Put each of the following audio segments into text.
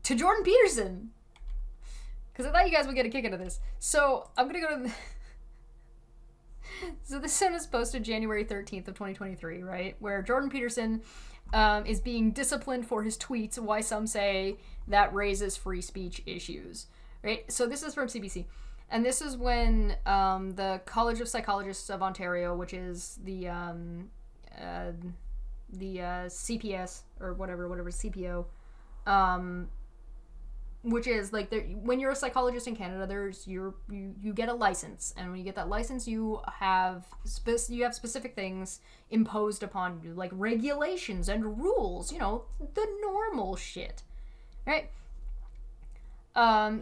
to Jordan Peterson. Because I thought you guys would get a kick out of this. So, I'm going to go to... So this one is posted January 13th of 2023, right? Where Jordan Peterson is being disciplined for his tweets, why some say that raises free speech issues, right? So this is from CBC. And this is when the College of Psychologists of Ontario, which is the CPS, or whatever CPO, which is like when you're a psychologist in Canada, you get a license, and when you get that license, you have specific things imposed upon you, like regulations and rules, the normal shit, right?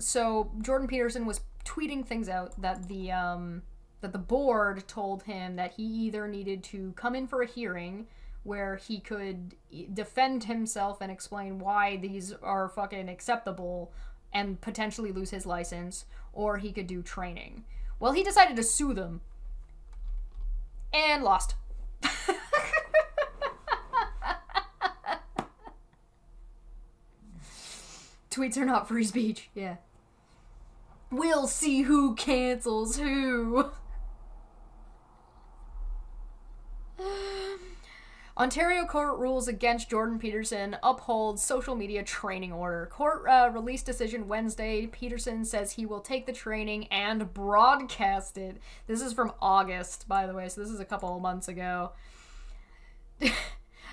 So Jordan Peterson was tweeting things out that the board told him that he either needed to come in for a hearing where he could defend himself and explain why these are fucking acceptable and potentially lose his license, or he could do training. Well, he decided to sue them. And lost. Tweets are not free speech, yeah. We'll see who cancels who. Ontario court rules against Jordan Peterson, upholds social media training order. Court release decision Wednesday. Peterson says he will take the training and broadcast it. This is from August, by the way, so this is a couple of months ago.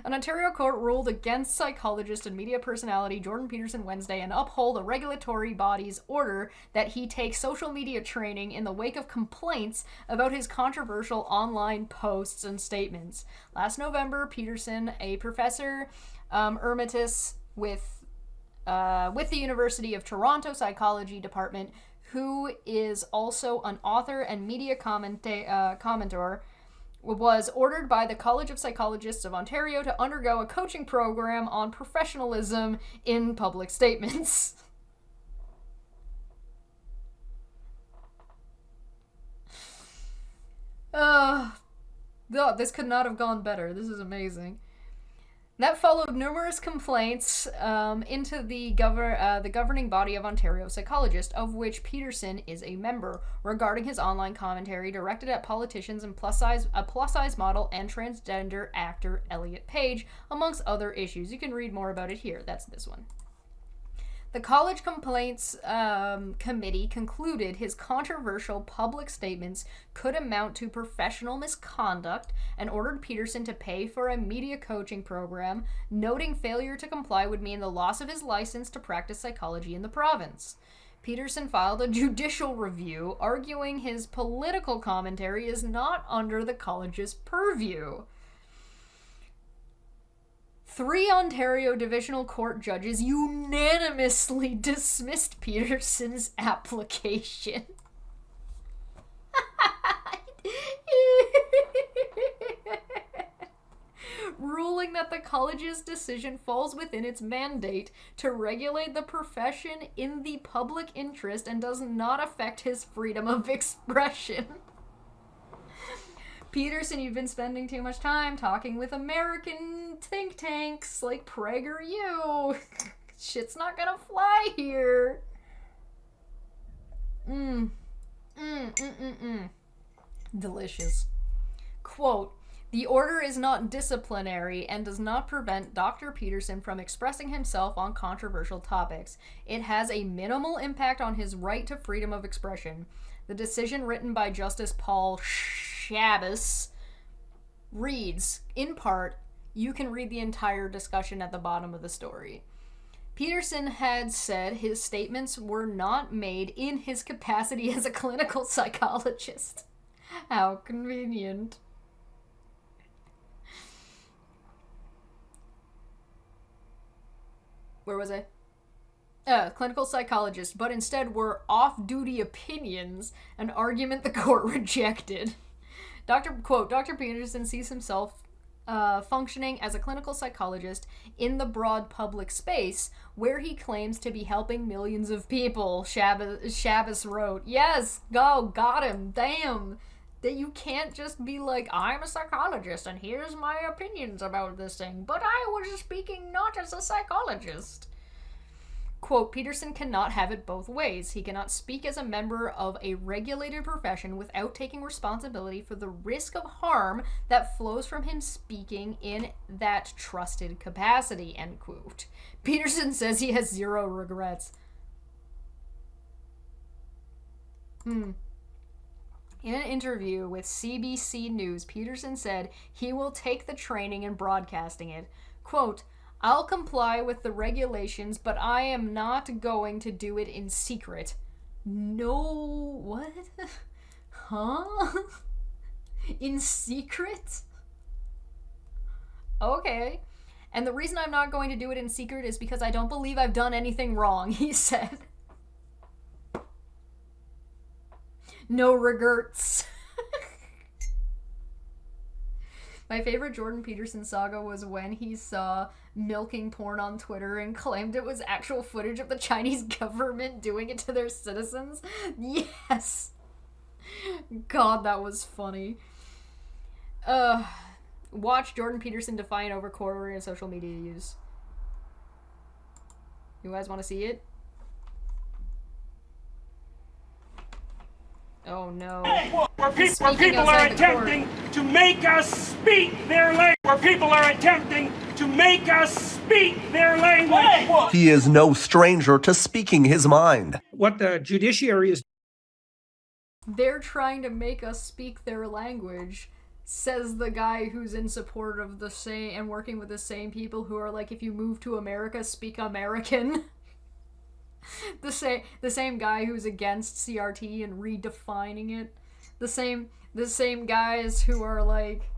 An Ontario court ruled against psychologist and media personality Jordan Peterson Wednesday and uphold a regulatory body's order that he take social media training in the wake of complaints about his controversial online posts and statements. Last November, Peterson, a professor emeritus with the University of Toronto Psychology Department, who is also an author and media commentator, was ordered by the College of Psychologists of Ontario to undergo a coaching program on professionalism in public statements. This could not have gone better. This is amazing. That followed numerous complaints into the governing body of Ontario Psychologists, of which Peterson is a member, regarding his online commentary directed at politicians and a plus-size model and transgender actor Elliot Page, amongst other issues. You can read more about it here. That's this one. The College Complaints Committee concluded his controversial public statements could amount to professional misconduct and ordered Peterson to pay for a media coaching program, noting failure to comply would mean the loss of his license to practice psychology in the province. Peterson filed a judicial review, arguing his political commentary is not under the college's purview. 3 Ontario Divisional Court judges unanimously dismissed Peterson's application. Ruling that the college's decision falls within its mandate to regulate the profession in the public interest and does not affect his freedom of expression. Peterson, you've been spending too much time talking with American think tanks like PragerU. Shit's not gonna fly here. Delicious. Quote, "The order is not disciplinary and does not prevent Dr. Peterson from expressing himself on controversial topics. It has a minimal impact on his right to freedom of expression." The decision, written by Justice Paul Shabbos, reads, in part, you can read the entire discussion at the bottom of the story. Peterson had said his statements were not made in his capacity as a clinical psychologist. How convenient. Where was I? Clinical psychologist, but instead were off-duty opinions, an argument the court rejected. Dr. Peterson sees himself functioning as a clinical psychologist in the broad public space where he claims to be helping millions of people, Shabbos wrote. Yes, got him, damn. That you can't just be like, I'm a psychologist and here's my opinions about this thing, but I was speaking not as a psychologist. Quote, Peterson cannot have it both ways. He cannot speak as a member of a regulated profession without taking responsibility for the risk of harm that flows from him speaking in that trusted capacity, end quote. Peterson says he has zero regrets. In an interview with CBC News, Peterson said he will take the training in broadcasting it. Quote, I'll comply with the regulations, but I am not going to do it in secret. No, what? Huh? In secret? Okay. And the reason I'm not going to do it in secret is because I don't believe I've done anything wrong, he said. No regrets. My favorite Jordan Peterson saga was when he saw milking porn on Twitter and claimed it was actual footage of the Chinese government doing it to their citizens. Yes! God, that was funny. Watch Jordan Peterson define over Korean social media use. You guys want to see it? Oh no. Where people are attempting to make us speak their language. Where people are attempting to make us speak their language. He is no stranger to speaking his mind. What the judiciary is. They're trying to make us speak their language, says the guy who's in support of the same and working with the same people who are like, if you move to America, speak American. The same guy who's against CRT and redefining it. The same guys who are like,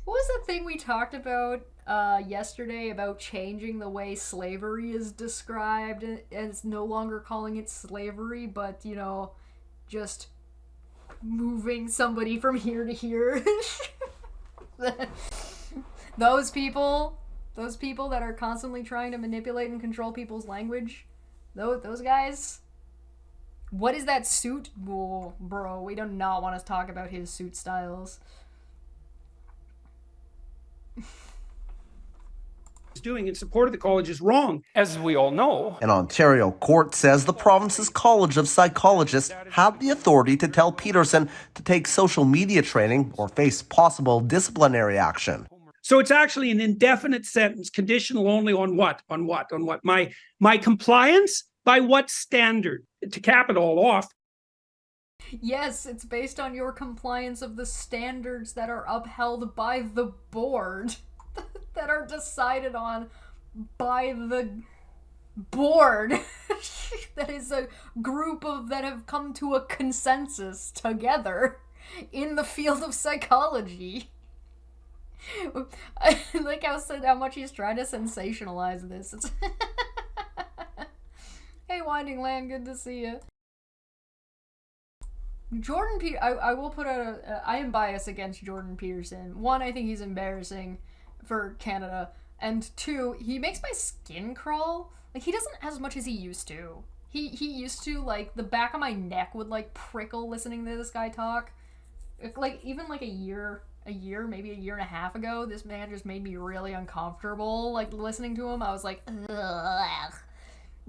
what was that thing we talked about yesterday about changing the way slavery is described, as no longer calling it slavery, but, you know, just moving somebody from here to here. Those people that are constantly trying to manipulate and control people's language. Those guys. What is that suit? Whoa, bro, we do not want to talk about his suit styles. Doing in support of the college is wrong, as we all know. An Ontario court says the province's College of Psychologists had the authority to tell Peterson to take social media training or face possible disciplinary action. So it's actually an indefinite sentence, conditional only on what? On what? On what? My compliance? By what standard? To cap it all off. Yes, it's based on your compliance of the standards that are upheld by the board. That are decided on by the board. That is a group of that have come to a consensus together in the field of psychology. I like how much he's trying to sensationalize this. It's Hey, Winding Land, good to see you. I will put out I am biased against Jordan Peterson. One, I think he's embarrassing for Canada, and two, he makes my skin crawl. Like, he doesn't as much as he used to. He used to, like, the back of my neck would, like, prickle listening to this guy talk. Like, even, like, a year, maybe a year and a half ago, this man just made me really uncomfortable, like, listening to him. I was like, ugh.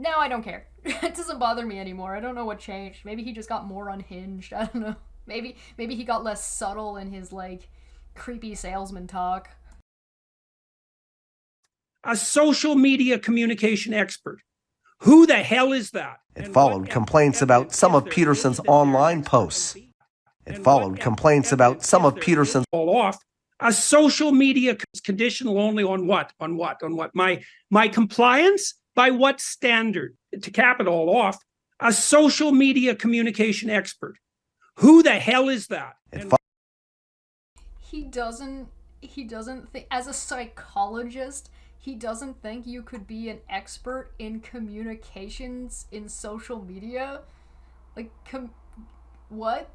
Now I don't care. It doesn't bother me anymore. I don't know what changed. Maybe he just got more unhinged. I don't know. Maybe he got less subtle in his, like, creepy salesman talk. A social media communication expert. Who the hell is that? It followed complaints about some of Peterson's online posts. It followed complaints about some of Peterson's all off. A social media conditional only on what? On what? On what? My compliance? By what standard? To cap it all off, a social media communication expert. Who the hell is that? He doesn't think, as a psychologist, he doesn't think you could be an expert in communications in social media. Like, what?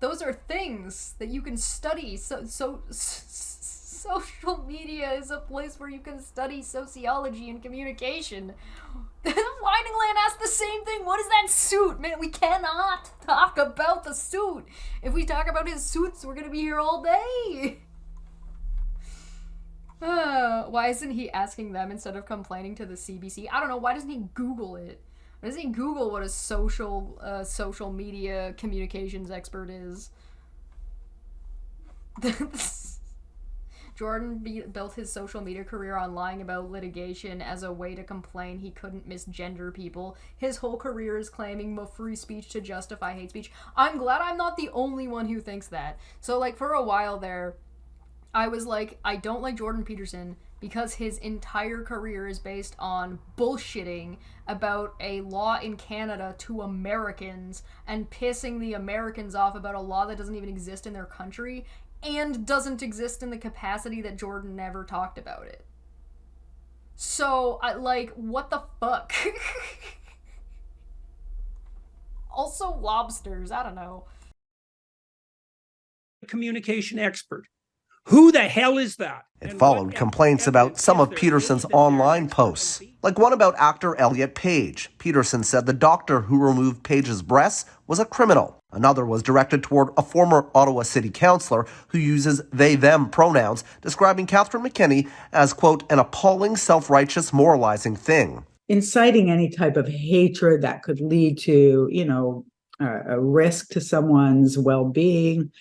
Those are things that you can study. Social media is a place where you can study sociology and communication. Winding Land asked the same thing. What is that suit? Man, we cannot talk about the suit. If we talk about his suits, we're gonna be here all day. Why isn't he asking them instead of complaining to the CBC? I don't know. Why doesn't he Google it? Why doesn't he Google what a social media communications expert is? Jordan built his social media career on lying about litigation as a way to complain he couldn't misgender people. His whole career is claiming free speech to justify hate speech. I'm glad I'm not the only one who thinks that. So, like, for a while there, I was like, I don't like Jordan Peterson because his entire career is based on bullshitting about a law in Canada to Americans and pissing the Americans off about a law that doesn't even exist in their country and doesn't exist in the capacity that Jordan never talked about it. So, what the fuck? Also, lobsters, I don't know. Communication expert. Who the hell is that? It followed complaints about some of Peterson's online posts, like one about actor Elliot Page. Peterson said the doctor who removed Page's breasts was a criminal. Another was directed toward a former Ottawa city councillor who uses they-them pronouns, describing Catherine McKinney as, quote, an appalling, self-righteous, moralizing thing. Inciting any type of hatred that could lead to, a risk to someone's well-being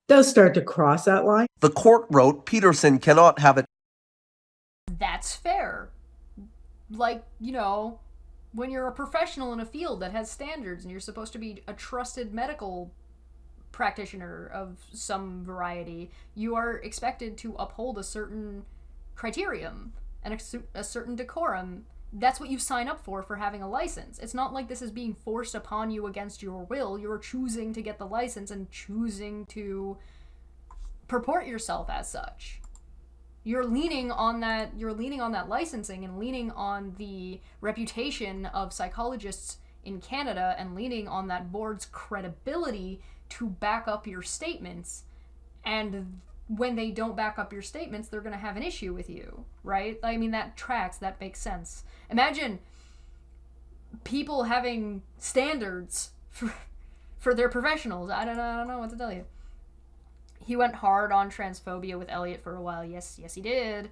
does start to cross that line. The court wrote Peterson cannot have it. That's fair. When you're a professional in a field that has standards and you're supposed to be a trusted medical practitioner of some variety, you are expected to uphold a certain criterion and a certain decorum. That's what you sign up for having a license. It's not like this is being forced upon you against your will. You're choosing to get the license and choosing to purport yourself as such. You're leaning on that licensing and leaning on the reputation of psychologists in Canada and leaning on that board's credibility to back up your statements. And when they don't back up your statements, they're going to have an issue with you, right? I mean, that tracks, that makes sense. Imagine people having standards for their professionals. I don't know what to tell you. He went hard on transphobia with Elliot for a while. Yes, he did.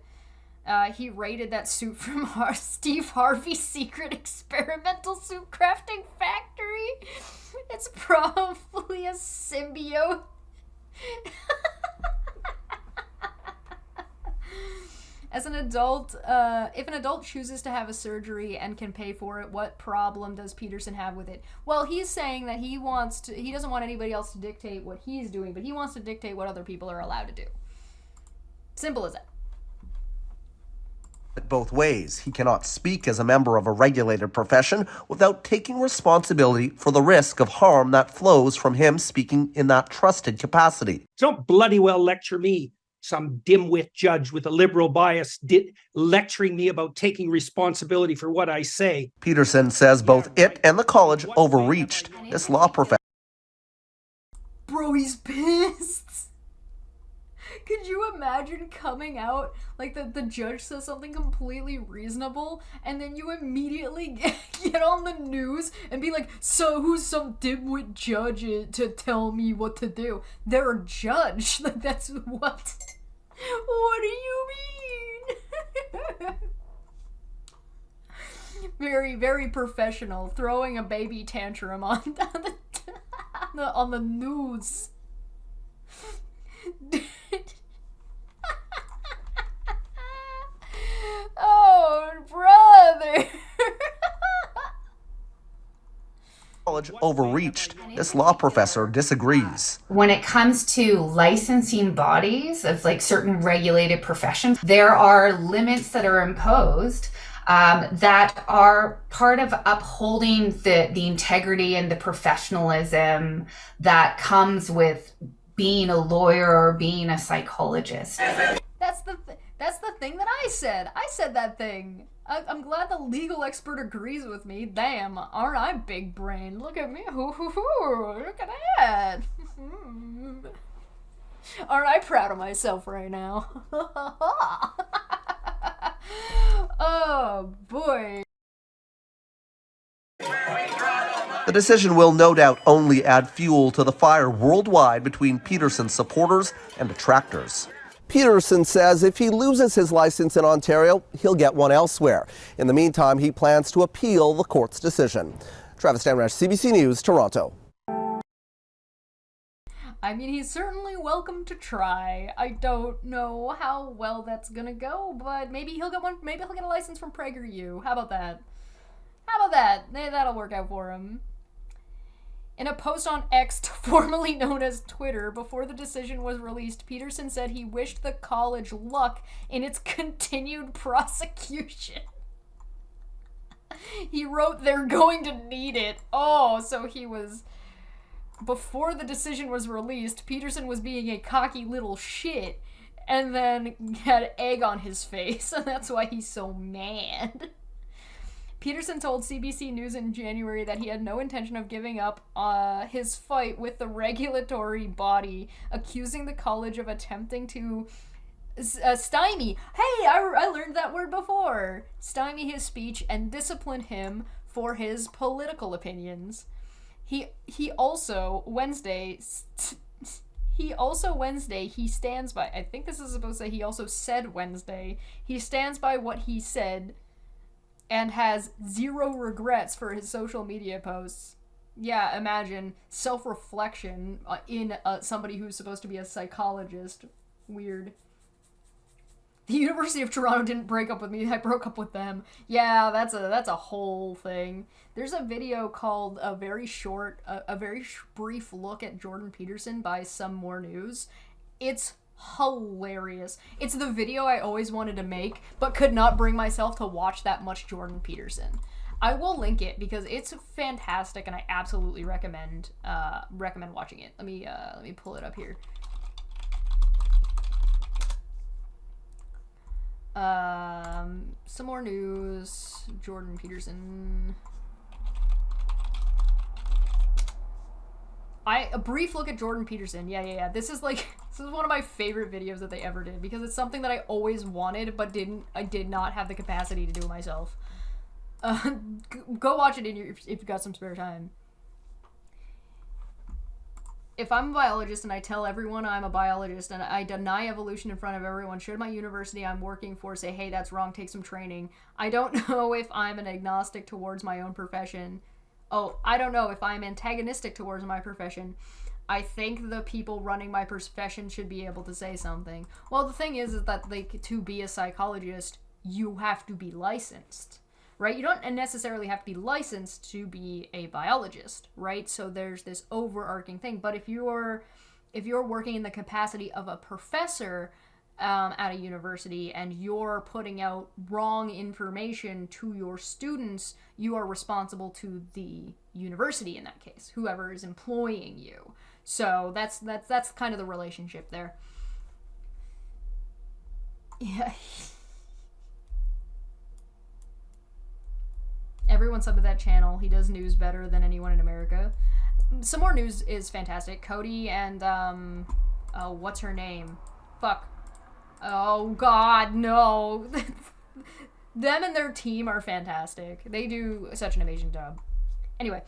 He raided that suit from Steve Harvey's secret experimental suit crafting factory. It's probably a symbiote. As an adult, if an adult chooses to have a surgery and can pay for it, what problem does Peterson have with it? Well, he's saying that he doesn't want anybody else to dictate what he's doing, but he wants to dictate what other people are allowed to do. Simple as that. Both ways. He cannot speak as a member of a regulated profession without taking responsibility for the risk of harm that flows from him speaking in that trusted capacity. Don't bloody well lecture me, some dimwit judge with a liberal bias, lecturing me about taking responsibility for what I say. Peterson says both it and the college overreached this law professor. Bro, he's pissed. Could you imagine coming out, like the judge says something completely reasonable, and then you immediately get on the news and be like, so who's some dimwit judge to tell me what to do? They're a judge. Like, that's what? What do you mean? Very, very professional, throwing a baby tantrum on the news. Oh, brother. College overreached. This law professor disagrees. When it comes to licensing bodies of like certain regulated professions, there are limits that are imposed that are part of upholding the integrity and the professionalism that comes with being a lawyer or being a psychologist. That's the thing that I said. I said that thing. I'm glad the legal expert agrees with me. Damn, aren't I big brain? Look at me. Look at that. Aren't I proud of myself right now? Oh, boy. The decision will no doubt only add fuel to the fire worldwide between Peterson's supporters and detractors. Peterson says if he loses his license in Ontario, he'll get one elsewhere. In the meantime, he plans to appeal the court's decision. Travis Damrash, CBC News, Toronto. I mean, he's certainly welcome to try. I don't know how well that's gonna go, but maybe he'll get one. Maybe he'll get a license from PragerU. How about that? That'll work out for him. In a post on X, formerly known as Twitter, before the decision was released, Peterson said he wished the college luck in its continued prosecution. He wrote, "They're going to need it." Oh, so he was... Before the decision was released, Peterson was being a cocky little shit, and then had egg on his face, and that's why he's so mad. Peterson told CBC News in January that he had no intention of giving up his fight with the regulatory body, accusing the college of attempting to stymie. Hey, I learned that word before. Stymie his speech and discipline him for his political opinions. He also Wednesday he stands by, I think this is supposed to say he also said Wednesday, he stands by what he said and has zero regrets for his social media posts. Yeah, imagine self-reflection in somebody who's supposed to be a psychologist. Weird. The University of Toronto didn't break up with me, I broke up with them. Yeah, that's a whole thing. There's a video called a very brief look at Jordan Peterson by Some More News. It's hilarious. It's the video I always wanted to make, but could not bring myself to watch that much Jordan Peterson. I will link it because it's fantastic and I absolutely recommend watching it. Let me pull it up here. Some More News, Jordan Peterson. A brief look at Jordan Peterson. Yeah. This is one of my favorite videos that they ever did because it's something that I always wanted but I did not have the capacity to do it myself. Go watch it if you've got some spare time. If I'm a biologist and I tell everyone I'm a biologist and I deny evolution in front of everyone, should my university I'm working for say, hey, that's wrong, take some training? I don't know if I'm an agnostic towards my own profession. Oh, I don't know if I'm antagonistic towards my profession. I think the people running my profession should be able to say something. Well, the thing is that to be a psychologist, you have to be licensed. Right? You don't necessarily have to be licensed to be a biologist, right? So there's this overarching thing. But if you're working in the capacity of a professor at a university and you're putting out wrong information to your students, you are responsible to the university in that case, whoever is employing you. So that's kind of the relationship there. Yeah. Everyone sub to that channel. He does news better than anyone in America. Some More News is fantastic. Cody and what's her name? Fuck. Oh God, no. Them and their team are fantastic. They do such an amazing job. Anyway,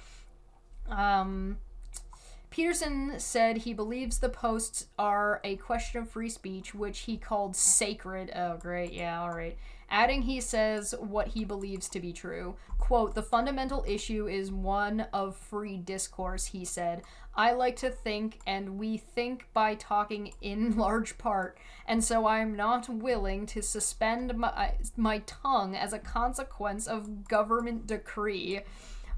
Peterson said he believes the posts are a question of free speech, which he called sacred. Oh, great. Yeah, all right. Adding, he says what he believes to be true. Quote, "The fundamental issue is one of free discourse," he said. "I like to think, and we think by talking in large part, and so I'm not willing to suspend my tongue as a consequence of government decree."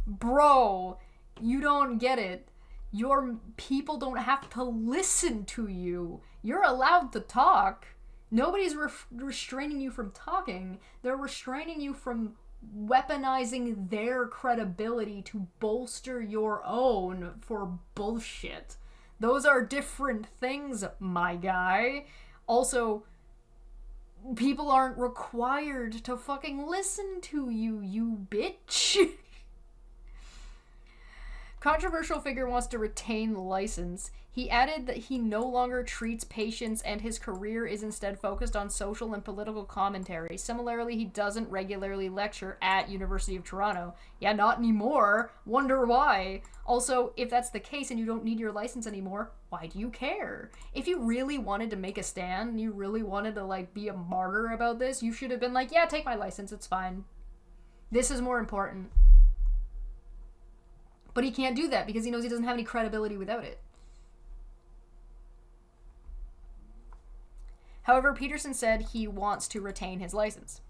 Bro, you don't get it. Your people don't have to listen to you. You're allowed to talk. Nobody's restraining you from talking. They're restraining you from weaponizing their credibility to bolster your own for bullshit. Those are different things, my guy. Also, people aren't required to fucking listen to you, you bitch. Controversial figure wants to retain the license. He added that he no longer treats patients and his career is instead focused on social and political commentary. Similarly, he doesn't regularly lecture at University of Toronto. Yeah, not anymore. Wonder why. Also, if that's the case and you don't need your license anymore, why do you care? If you really wanted to make a stand, and you really wanted to, like, be a martyr about this, you should have been like, yeah, take my license, it's fine. This is more important. But he can't do that because he knows he doesn't have any credibility without it. However, Peterson said he wants to retain his license.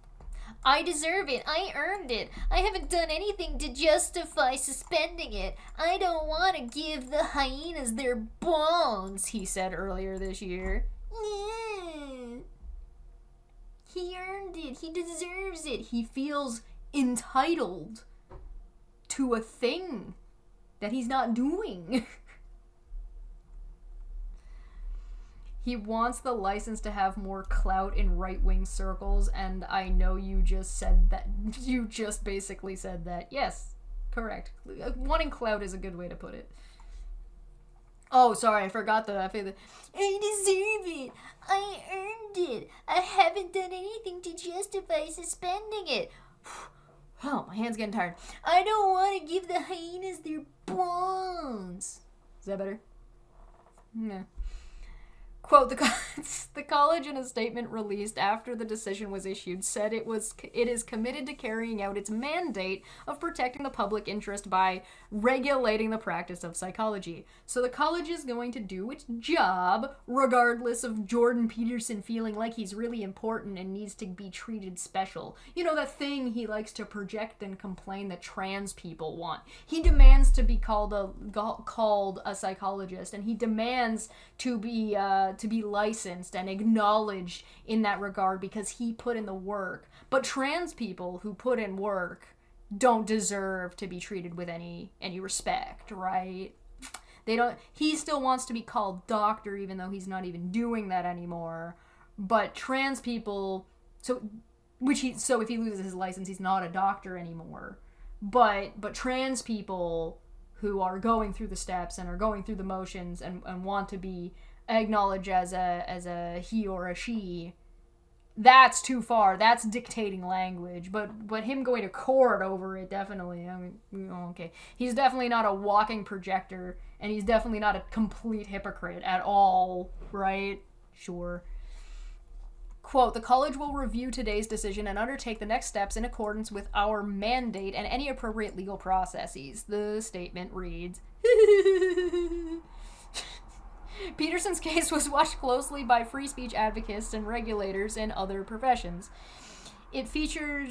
I deserve it. I earned it. I haven't done anything to justify suspending it. I don't want to give the hyenas their bones, he said earlier this year. He earned it. He deserves it. He feels entitled to a thing that he's not doing. He wants the license to have more clout in right-wing circles, and I know you just said that. You just basically said that. Yes, correct. Wanting clout is a good way to put it. Oh, sorry, I forgot that. I deserve it. I earned it. I haven't done anything to justify suspending it. Oh, my hand's getting tired. I don't want to give the hyenas their bones. Is that better? No. Quote, the college in a statement released after the decision was issued said it is committed to carrying out its mandate of protecting the public interest by regulating the practice of psychology. So the college is going to do its job regardless of Jordan Peterson feeling like he's really important and needs to be treated special. You know, that thing he likes to project and complain that trans people want. He demands to be called a psychologist, and he demands to be licensed and acknowledged in that regard because he put in the work. But trans people who put in work don't deserve to be treated with any respect, right? They don't. He still wants to be called doctor even though he's not even doing that anymore. But trans people, so if he loses his license, he's not a doctor anymore. But trans people who are going through the steps and are going through the motions and want to be acknowledged as a he or a she, that's too far. That's dictating language. But him going to court over it, definitely. I mean, okay. He's definitely not a walking projector, and he's definitely not a complete hypocrite at all, right? Sure. Quote, the college will review today's decision and undertake the next steps in accordance with our mandate and any appropriate legal processes. The statement reads. Peterson's case was watched closely by free speech advocates and regulators in other professions. It featured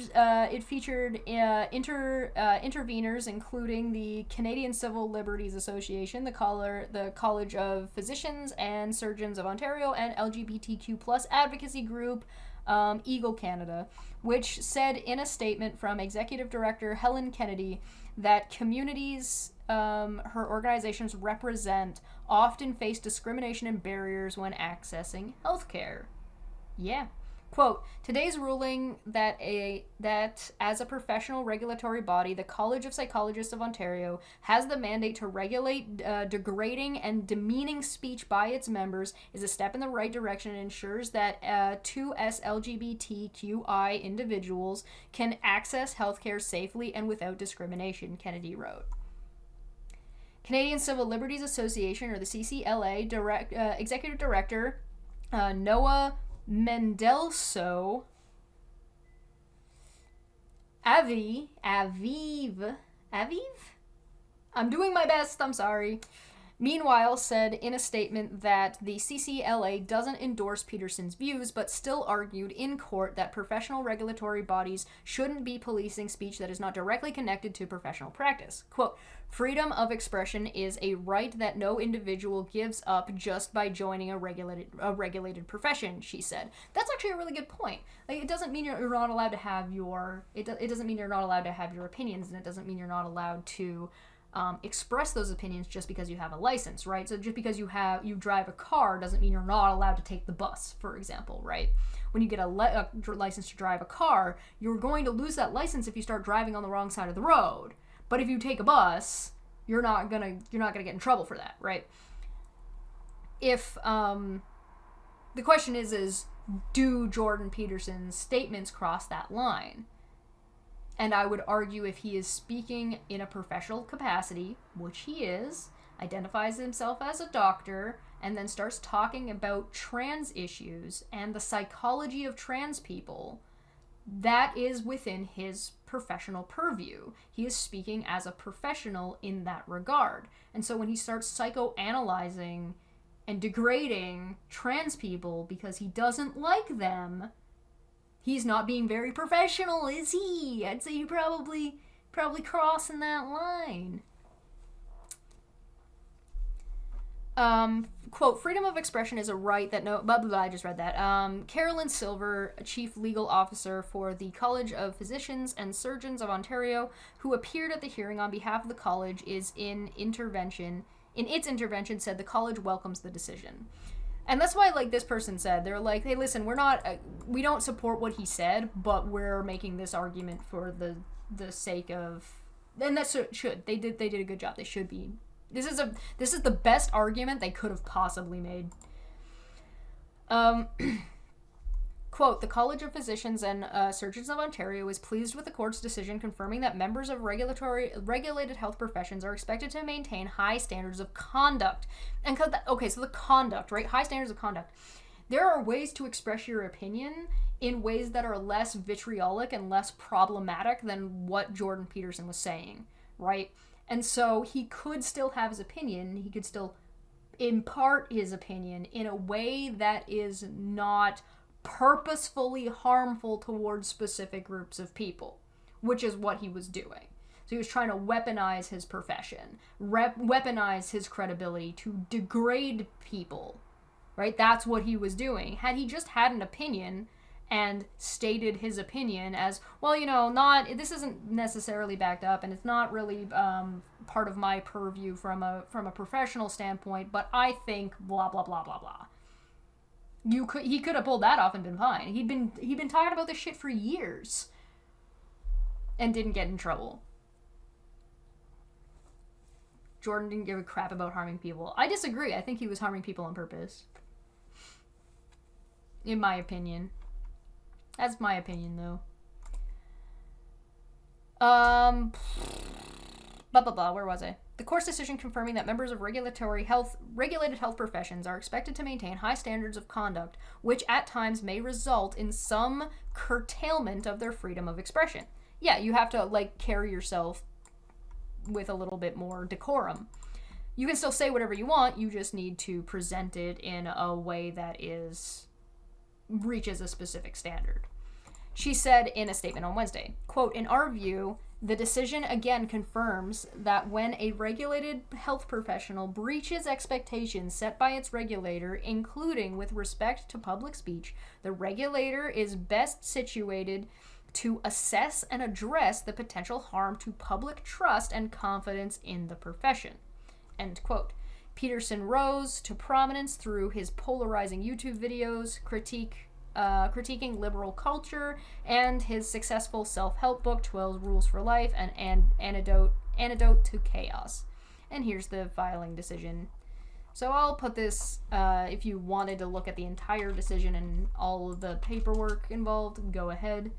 interveners including the Canadian Civil Liberties Association, the College of Physicians and Surgeons of Ontario, and LGBTQ+ advocacy group Eagle Canada, which said in a statement from Executive Director Helen Kennedy that communities her organizations represent often face discrimination and barriers when accessing healthcare. Yeah. Quote, today's ruling that as a professional regulatory body, the College of Psychologists of Ontario has the mandate to regulate degrading and demeaning speech by its members is a step in the right direction and ensures that 2S LGBTQI individuals can access healthcare safely and without discrimination, Kennedy wrote. Canadian Civil Liberties Association, or the CCLA, Executive Director Noah Mendelso Aviv? I'm doing my best, I'm sorry. Meanwhile, said in a statement that the CCLA doesn't endorse Peterson's views, but still argued in court that professional regulatory bodies shouldn't be policing speech that is not directly connected to professional practice. Quote, freedom of expression is a right that no individual gives up just by joining a regulated profession, she said. That's actually a really good point. Like, it doesn't mean you're not allowed to have it doesn't mean you're not allowed to have your opinions, and it doesn't mean you're not allowed to express those opinions just because you have a license, right? So just because you drive a car doesn't mean you're not allowed to take the bus, for example, right? When you get a license to drive a car, you're going to lose that license if you start driving on the wrong side of the road. But if you take a bus, you're not gonna get in trouble for that, right? If the question is do Jordan Peterson's statements cross that line? And I would argue if he is speaking in a professional capacity, which he is, identifies himself as a doctor, and then starts talking about trans issues and the psychology of trans people, that is within his professional purview. He is speaking as a professional in that regard. And so when he starts psychoanalyzing and degrading trans people because he doesn't like them, he's not being very professional, is he? I'd say you're probably crossing that line. Quote, freedom of expression is a right that no... Blah, blah, blah, I just read that. Carolyn Silver, a chief legal officer for the College of Physicians and Surgeons of Ontario, who appeared at the hearing on behalf of the college, in its intervention, said the college welcomes the decision. And that's why, like, this person said, they're like, hey, listen, we don't support what he said, but we're making this argument for the sake of... And that should. They did a good job. They should be... This is the best argument they could have possibly made. Quote, the College of Physicians and Surgeons of Ontario is pleased with the court's decision confirming that members of regulated health professions are expected to maintain high standards of conduct. And so the conduct, right? High standards of conduct. There are ways to express your opinion in ways that are less vitriolic and less problematic than what Jordan Peterson was saying, right? And so he could still have his opinion. He could still impart his opinion in a way that is not purposefully harmful towards specific groups of people, which is what he was doing. So he was trying to weaponize his profession, weaponize his credibility to degrade people, right? That's what he was doing. Had he just had an opinion and stated his opinion as, well, this isn't necessarily backed up and it's not really part of my purview from a professional standpoint, but I think blah, blah, blah, blah, blah. He could have pulled that off and been fine. He'd been talking about this shit for years and didn't get in trouble. Jordan didn't give a crap about harming people. I disagree. I think he was harming people on purpose. In my opinion. That's my opinion, though. Blah, blah, blah. Where was I? The court's decision confirming that members of regulated health professions are expected to maintain high standards of conduct, which at times may result in some curtailment of their freedom of expression. Yeah, you have to, carry yourself with a little bit more decorum. You can still say whatever you want, you just need to present it in a way that reaches a specific standard. She said in a statement on Wednesday, quote, in our view, the decision again confirms that when a regulated health professional breaches expectations set by its regulator, including with respect to public speech, the regulator is best situated to assess and address the potential harm to public trust and confidence in the profession. End quote. Peterson rose to prominence through his polarizing YouTube videos, critiquing liberal culture, and his successful self-help book 12 Rules for Life and Antidote to Chaos. And here's the filing decision. So I'll put this, if you wanted to look at the entire decision and all of the paperwork involved, go ahead.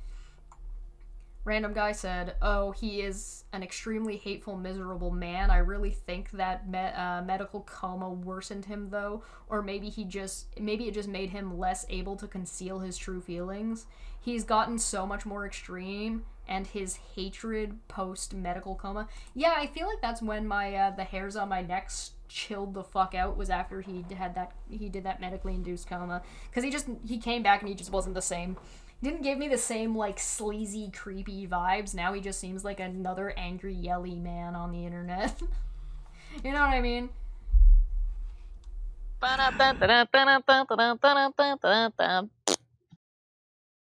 Random guy said, oh, he is an extremely hateful, miserable man. I really think that medical coma worsened him, though. Or maybe it just made him less able to conceal his true feelings. He's gotten so much more extreme, and his hatred post-medical coma. Yeah, I feel like that's when my the hairs on my neck chilled the fuck out, was after he did that medically induced coma. Because he came back and he just wasn't the same. Didn't give me the same, sleazy, creepy vibes. Now he just seems like another angry, yelly man on the internet. You know what I mean?